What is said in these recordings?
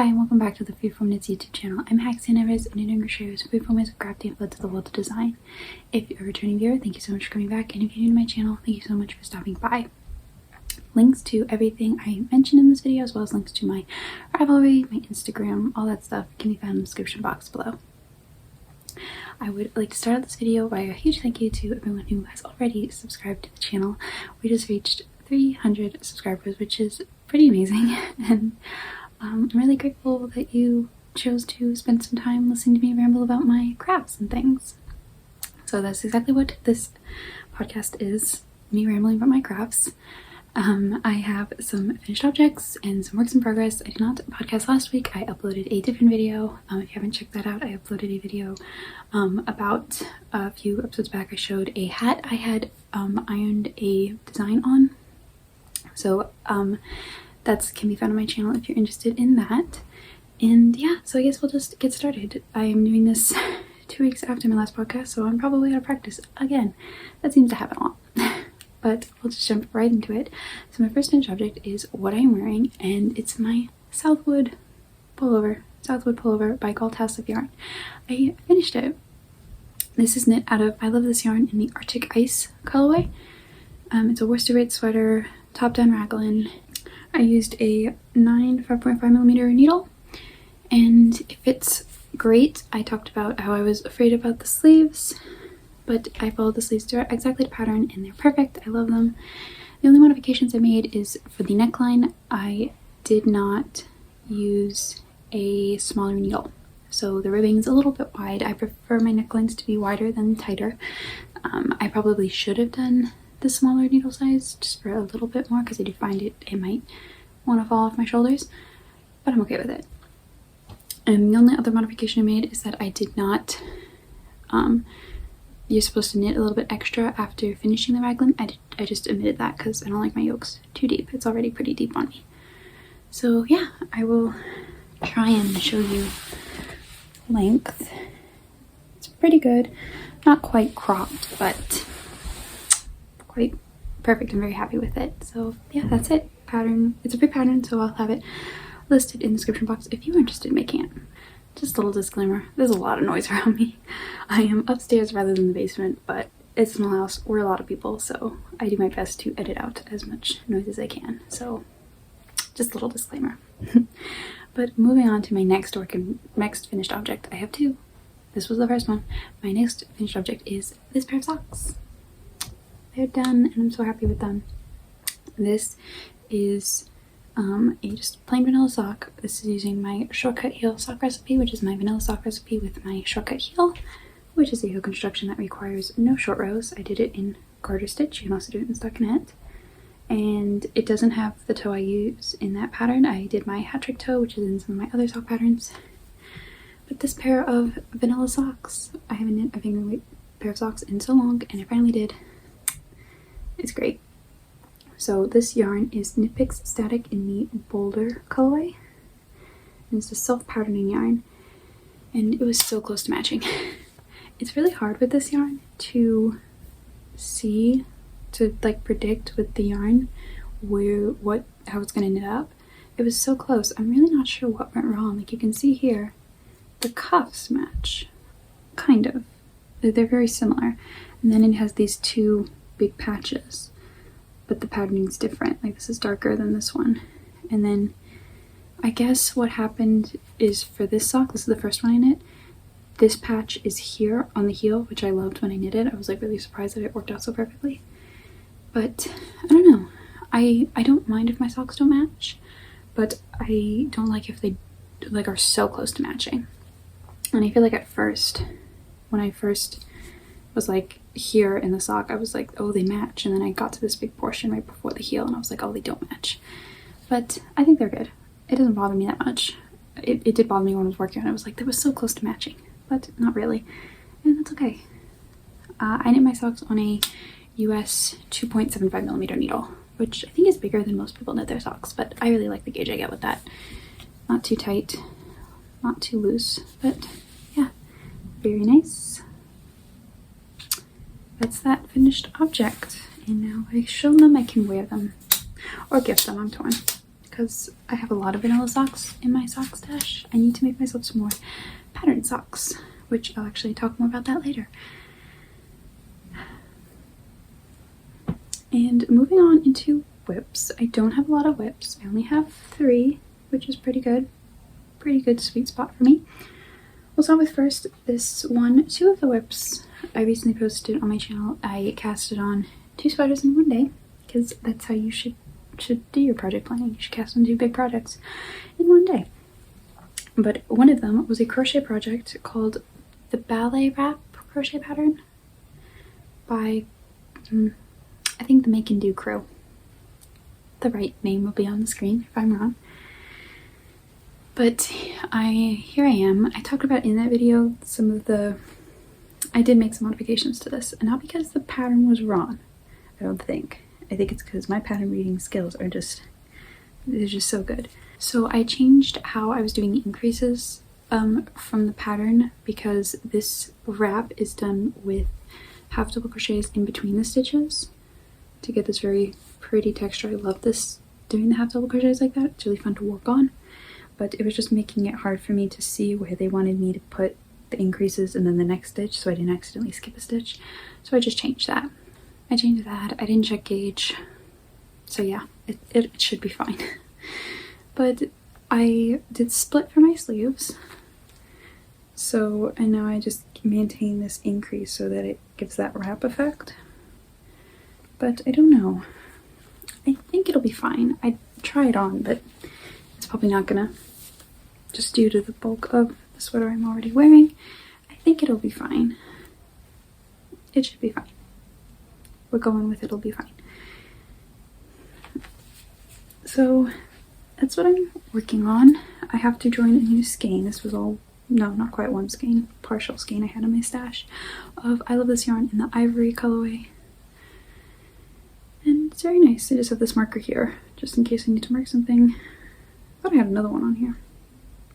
Hi and welcome back to the FreeFormKnits YouTube channel. I'm Haxann Evers, and Knit and Crochet is FreeFormKnits Crafting fled to the world of design. If you're a returning viewer, thank you so much for coming back, and if you're new to my channel, thank you so much for stopping by. Links to everything I mentioned in this video, as well as links to my Ravelry, my Instagram, all that stuff can be found in the description box below. I would like to start out this video by a huge thank you to everyone who has already subscribed to the channel. We just reached 300 subscribers, which is pretty amazing, and I'm really grateful that you chose to spend some time listening to me ramble about my crafts and things. So that's exactly what this podcast is, me rambling about my crafts. I have some finished objects and some works in progress. I did not podcast last week. I uploaded a different video. If you haven't checked that out, I uploaded a video about a few episodes back. I showed a hat I had ironed a design on. So that can be found on my channel if you're interested in that. And yeah, so I guess we'll just get started. I am doing this 2 weeks after my last podcast, so I'm probably out of practice again. That seems to happen a lot. But we'll just jump right into it. So my first finished object is what I'm wearing, and it's my Southwood Pullover by Galt House of Yarn. I finished it. This is knit out of, I love this yarn in the Arctic Ice colorway. It's a worsted weight sweater, top down raglan. I used a 5.5mm needle, and it fits great. I talked about how I was afraid about the sleeves, but I followed the sleeves exactly to pattern, and they're perfect. I love them. The only modifications I made is for the neckline. I did not use a smaller needle, so the ribbing's a little bit wide. I prefer my necklines to be wider than tighter. I probably should have done the smaller needle size just for a little bit more, because I do find it might want to fall off my shoulders, but I'm okay with it. And the only other modification I made is that I did not you're supposed to knit a little bit extra after finishing the raglan. I just omitted that because I don't like my yokes too deep. It's already pretty deep on me. So yeah, I will try and show you length. It's pretty good, not quite cropped, but quite perfect. I'm very happy with it. So yeah, that's it. Pattern, it's a free pattern, so I'll have it listed in the description box if you're interested in making it. Just a little disclaimer, there's a lot of noise around me. I am upstairs rather than the basement, but it's a small house. We're a lot of people, so I do my best to edit out as much noise as I can. So just a little disclaimer. But moving on to my next finished object. I have two. This was the first one. My next finished object is this pair of socks. They're done, and I'm so happy with them. This is a just plain vanilla sock. This is using my shortcut heel sock recipe, which is my vanilla sock recipe with my shortcut heel, which is a heel construction that requires no short rows. I did it in garter stitch. You can also do it in stockinette. And it doesn't have the toe I use in that pattern. I did my hat trick toe, which is in some of my other sock patterns. But this pair of vanilla socks, I haven't knit a fingerweight pair of socks in so long, and I finally did. It's great. So this yarn is Knit Picks Static in the Boulder colorway, and it's a self-patterning yarn, and it was so close to matching. It's really hard with this yarn to like predict with the yarn how it's going to knit up. It was so close. I'm really not sure what went wrong. Like you can see here, the cuffs match, kind of. They're very similar, and then it has these two big patches, but the patterning is different. Like this is darker than this one. And then I guess what happened is for this sock, this is the first one I knit, this patch is here on the heel, which I loved when I knit it. I was like really surprised that it worked out so perfectly. But I don't know, I don't mind if my socks don't match, but I don't like if they like are so close to matching. And I feel like at first, when I first was like here in the sock, I was like, oh, they match, and then I got to this big portion right before the heel and I was like, oh, they don't match. But I think they're good. It doesn't bother me that much. It did bother me when I was working on it. I was like, they were so close to matching, but not really, and that's okay. I knit my socks on a US 2.75mm needle, which I think is bigger than most people knit their socks, but I really like the gauge I get with that. Not too tight, not too loose, but yeah, very nice. That's that finished object, and now I've shown them I can wear them or gift them. I'm torn. because I have a lot of vanilla socks in my sock stash. I need to make myself some more patterned socks, which I'll actually talk more about that later. And moving on into whips. I don't have a lot of whips. I only have 3, which is pretty good. Pretty good sweet spot for me. We'll start with first this one. 2 of the whips I recently posted on my channel. I casted on 2 sweaters in one day, because that's how you should do your project planning. You should cast on 2 big projects in one day. But one of them was a crochet project called the Ballet Wrap crochet pattern by I think the Make and Do crew. The right name will be on the screen if I'm wrong. But here I am. I talked about in that video I did make some modifications to this, and not because the pattern was wrong, I don't think. I think it's because my pattern reading skills are they're just so good. So I changed how I was doing the increases from the pattern, because this wrap is done with half double crochets in between the stitches to get this very pretty texture. I love this, doing the half double crochets like that. It's really fun to work on, but it was just making it hard for me to see where they wanted me to put the increases and then the next stitch, so I didn't accidentally skip a stitch. So I just changed that. I didn't check gauge, so yeah, it should be fine. But I did split for my sleeves, so, and now I just maintain this increase so that it gives that wrap effect. But I don't know. I think it'll be fine. I'd try it on, but it's probably not gonna, just due to the bulk of the sweater I'm already wearing. I think it'll be fine. It should be fine. We're going with it'll be fine. So that's what I'm working on. I have to join a new skein. This was all, no, not quite one skein, partial skein I had in my stash of I Love This Yarn in the ivory colorway. And it's very nice. I just have this marker here, just in case I need to mark something. I thought I had another one on here.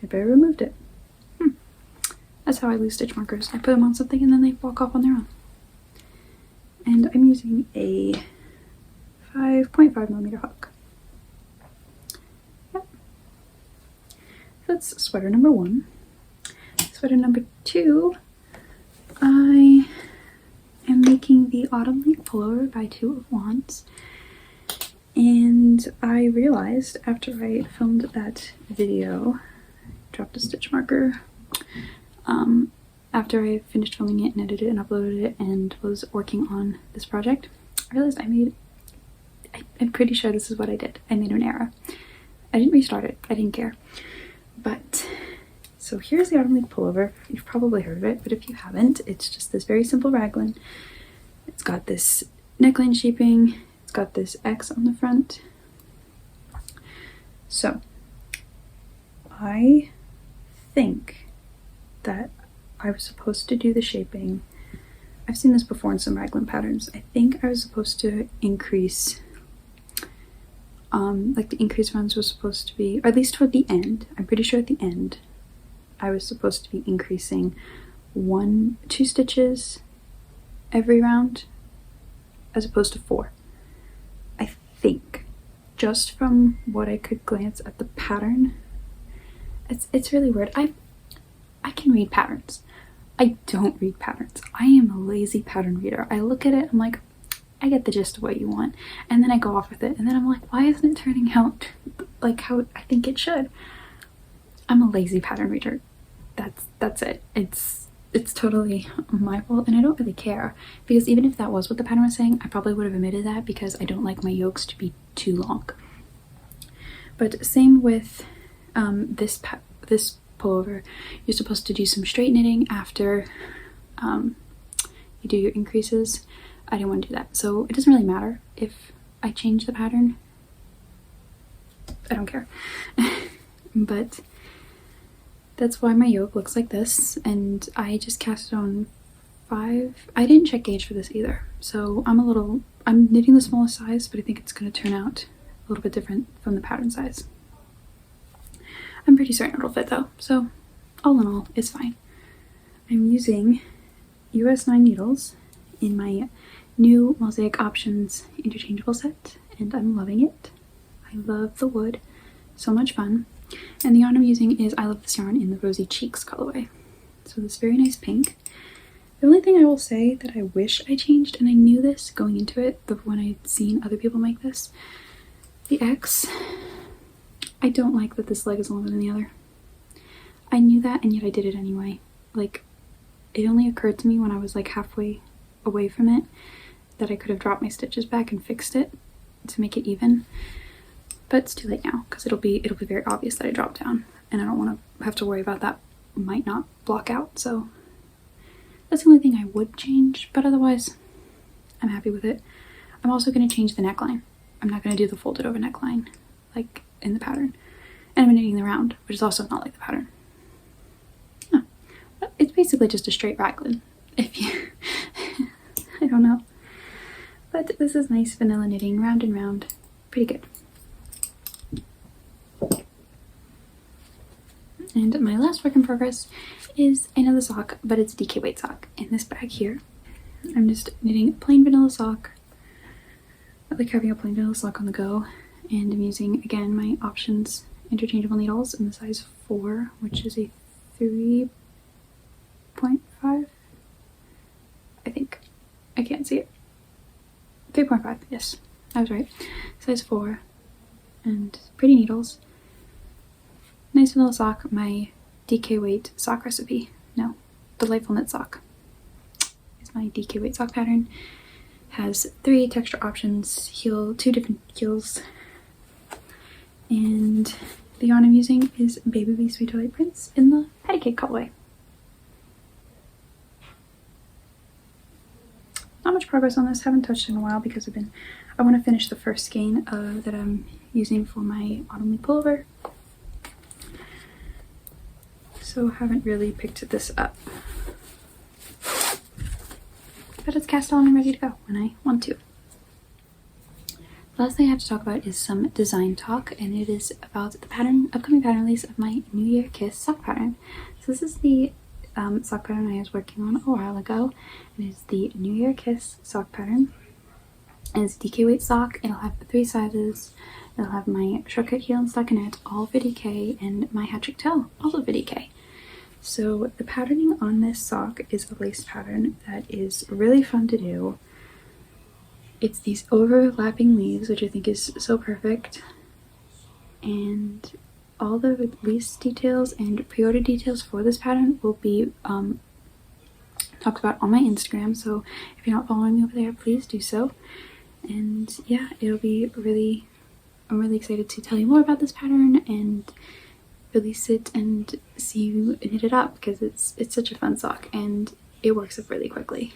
Maybe I removed it. That's how I lose stitch markers. I put them on something and then they walk off on their own. And I'm using a 5.5mm hook. Yep. That's sweater number 1. Sweater number 2, I am making the Autumn Leaf Pullover by 2 of Wands. And I realized after I filmed that video, dropped a stitch marker, after I finished filming it and edited it and uploaded it and was working on this project, I realized I'm pretty sure this is what I did. I made an error. I didn't restart it. I didn't care. But, so here's the Autumn Leaf Pullover. You've probably heard of it, but if you haven't, it's just this very simple raglan. It's got this neckline shaping. It's got this X on the front. So, I think that I was supposed to do the shaping. I've seen this before in some raglan patterns. I think I was supposed to increase, like the increase rounds was supposed to be, or at least toward the end, I'm pretty sure at the end, I was supposed to be increasing 2 stitches every round, as opposed to 4. I think, just from what I could glance at the pattern, it's really weird. I can read patterns. I don't read patterns. I am a lazy pattern reader. I look at it, I'm like, I get the gist of what you want, and then I go off with it, and then I'm like, why isn't it turning out like how I think it should? I'm a lazy pattern reader. That's it. It's totally my fault, and I don't really care, because even if that was what the pattern was saying, I probably would have omitted that because I don't like my yokes to be too long. But same with this pullover. You're supposed to do some straight knitting after you do your increases. I didn't want to do that, so it doesn't really matter if I change the pattern. I don't care. But that's why my yoke looks like this, and I just cast it on 5. I didn't check gauge for this either, so I'm knitting the smallest size, but I think it's going to turn out a little bit different from the pattern size. I'm pretty certain it'll fit though, so all in all, it's fine. I'm using US 9 needles in my new Mosaic Options interchangeable set, and I'm loving it. I love the wood. so much fun. And the yarn I'm using is I Love This Yarn in the Rosy Cheeks colorway. So this very nice pink. The only thing I will say that I wish I changed, and I knew this going into it when I'd seen other people make this, the X, I don't like that this leg is longer than the other. I knew that, and yet I did it anyway. Like, it only occurred to me when I was like halfway away from it that I could have dropped my stitches back and fixed it to make it even. But it's too late now because it'll be very obvious that I dropped down, and I don't want to have to worry about that might not block out. So that's the only thing I would change, but otherwise I'm happy with it. I'm also going to change the neckline. I'm not going to do the folded over neckline like in the pattern. And I'm knitting the round, which is also not like the pattern. No. It's basically just a straight raglan, if you I don't know. But this is nice vanilla knitting, round and round. Pretty good. And my last work in progress is another sock, but it's a DK weight sock. In this bag here, I'm just knitting a plain vanilla sock. I like having a plain vanilla sock on the go, and I'm using, again, my Options interchangeable needles in the size 4, which is a 3.5, I think. I can't see it. 3.5, yes, I was right. Size 4, and pretty needles. Nice vanilla sock, my DK weight sock recipe. No, Delightful Knit Sock is my DK weight sock pattern. Has 3 texture options, 2 different heels, and the yarn I'm using is Baby Bee Sweet Delight Prints in the Patty Cake colorway. Not much progress on this, haven't touched it in a while because I want to finish the first skein that I'm using for my Ottoman Pullover. So haven't really picked this up. But it's cast on and ready to go when I want to. The last thing I have to talk about is some design talk, and it is about the upcoming pattern release of my New Year Kiss sock pattern. So this is the sock pattern I was working on a while ago. It is the New Year Kiss sock pattern. And it's a DK weight sock. It'll have 3 sizes. It'll have my shortcut heel and stockinette, all for DK, and my hat trick toe, also for DK. So the patterning on this sock is a lace pattern that is really fun to do. It's these overlapping leaves, which I think is so perfect. And all the release details and pre-order details for this pattern will be talked about on my Instagram. So if you're not following me over there, please do so. And yeah, it'll be I'm really excited to tell you more about this pattern and release it and see you knit it up, because it's such a fun sock and it works up really quickly.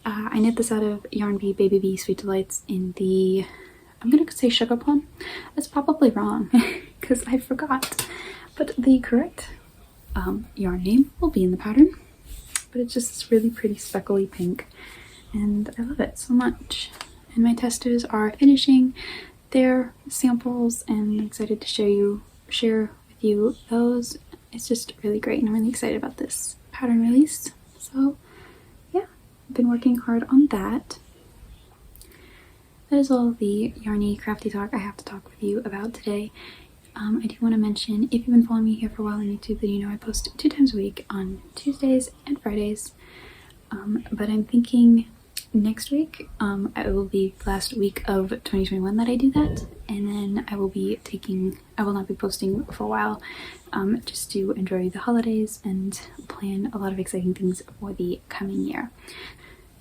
I knit this out of Yarn Bee Baby Bee Sweet Delights in the, I'm gonna say Sugar Plum. That's probably wrong because I forgot, but the correct yarn name will be in the pattern. But it's just this really pretty speckly pink and I love it so much. And my testers are finishing their samples and I'm excited to share with you those. It's just really great and I'm really excited about this pattern release. So yeah, I've been working hard on that. That is all the yarny crafty talk I have to talk with you about today. I do want to mention, if you've been following me here for a while on YouTube, then you know I post 2 times a week on Tuesdays and Fridays. But I'm thinking next week, it will be the last week of 2021 that I do that, and then I will not be posting for a while, just to enjoy the holidays and plan a lot of exciting things for the coming year.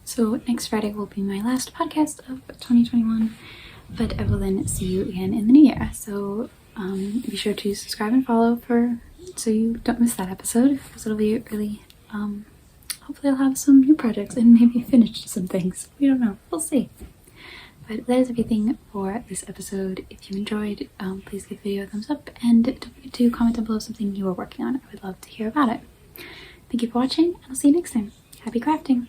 So next Friday will be my last podcast of 2021, but I will then see you again in the new year. So be sure to subscribe and follow so you don't miss that episode, because it'll be really hopefully I'll have some new projects and maybe finish some things. We don't know. We'll see. But that is everything for this episode. If you enjoyed, please give the video a thumbs up and don't forget to comment down below something you are working on. I would love to hear about it. Thank you for watching and I'll see you next time. Happy crafting!